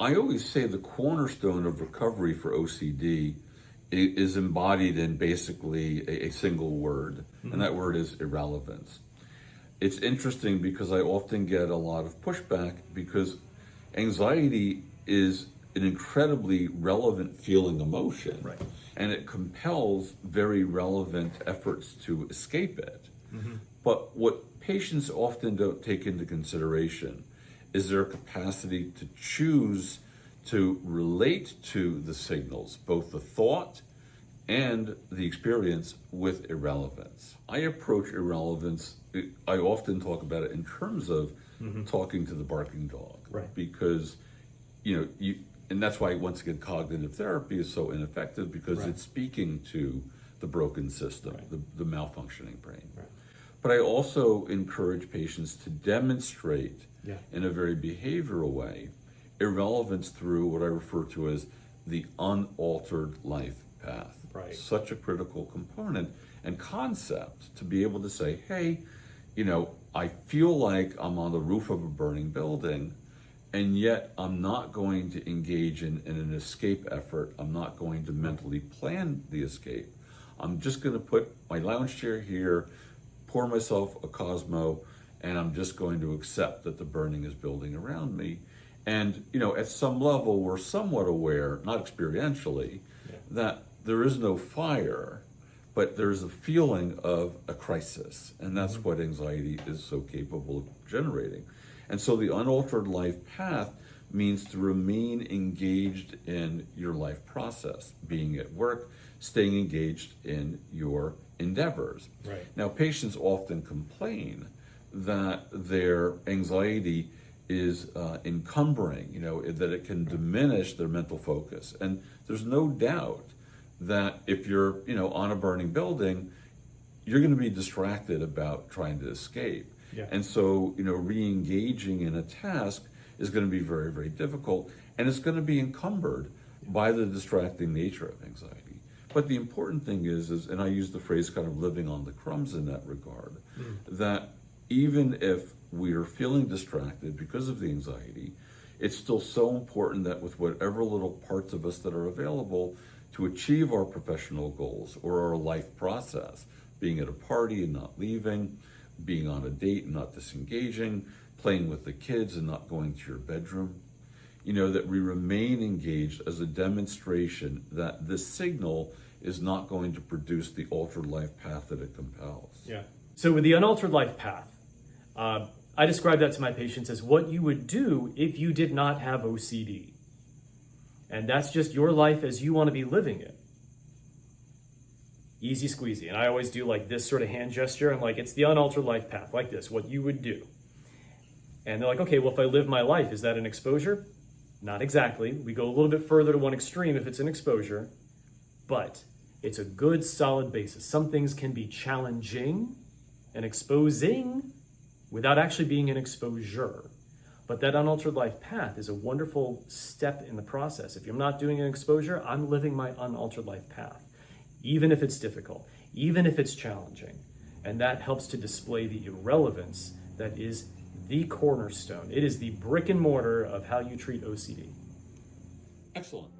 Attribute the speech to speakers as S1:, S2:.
S1: I always say the cornerstone of recovery for OCD is embodied in basically a single word, and that word is irrelevance. It's interesting because I often get a lot of pushback because anxiety is an incredibly relevant feeling emotion,
S2: Right.
S1: and it compels very relevant efforts to escape it. But what patients often don't take into consideration is their capacity to choose to relate to the signals, both the thought and the experience, with irrelevance. I approach irrelevance, I often talk about it in terms of talking to the barking dog.
S2: Right.
S1: Because, and that's why, once again, cognitive therapy is so ineffective, because it's speaking to the broken system, the malfunctioning brain.
S2: Right.
S1: But I also encourage patients to demonstrate in a very behavioral way irrelevance through what I refer to as the unaltered life path.
S2: Right.
S1: Such a critical component and concept to be able to say, hey, I feel like I'm on the roof of a burning building, and yet I'm not going to engage in an escape effort. I'm not going to mentally plan the escape. I'm just going to put my lounge chair here, pour myself a Cosmo, and I'm just going to accept that the burning is building around me. And, at some level, we're somewhat aware, not experientially, that there is no fire, but there's a feeling of a crisis. And that's what anxiety is so capable of generating. And so the unaltered life path means to remain engaged in your life process, being at work, staying engaged in your endeavors.
S2: Right.
S1: Now, patients often complain that their anxiety is encumbering, that it can diminish their mental focus. And there's no doubt that if you're, on a burning building, you're going to be distracted about trying to escape.
S2: Yeah.
S1: And so, re-engaging in a task is going to be very, very difficult, and it's going to be encumbered by the distracting nature of anxiety. But the important thing is, and I use the phrase kind of living on the crumbs in that regard, that even if we are feeling distracted because of the anxiety, it's still so important that with whatever little parts of us that are available to achieve our professional goals or our life process, being at a party and not leaving, being on a date and not disengaging, playing with the kids and not going to your bedroom, that we remain engaged as a demonstration that this signal is not going to produce the altered life path that it compels.
S2: Yeah. So with the unaltered life path, I describe that to my patients as what you would do if you did not have OCD. And that's just your life as you want to be living it. Easy squeezy. And I always do like this sort of hand gesture. I'm like, it's the unaltered life path, like this, what you would do. And they're like, okay, well, if I live my life, is that an exposure? Not exactly. We go a little bit further to one extreme if it's an exposure, but it's a good solid basis. Some things can be challenging and exposing without actually being an exposure. But that unaltered life path is a wonderful step in the process. If I'm not doing an exposure, I'm living my unaltered life path, even if it's difficult, even if it's challenging. And that helps to display the irrelevance that is the cornerstone. It is the brick and mortar of how you treat OCD.
S1: Excellent.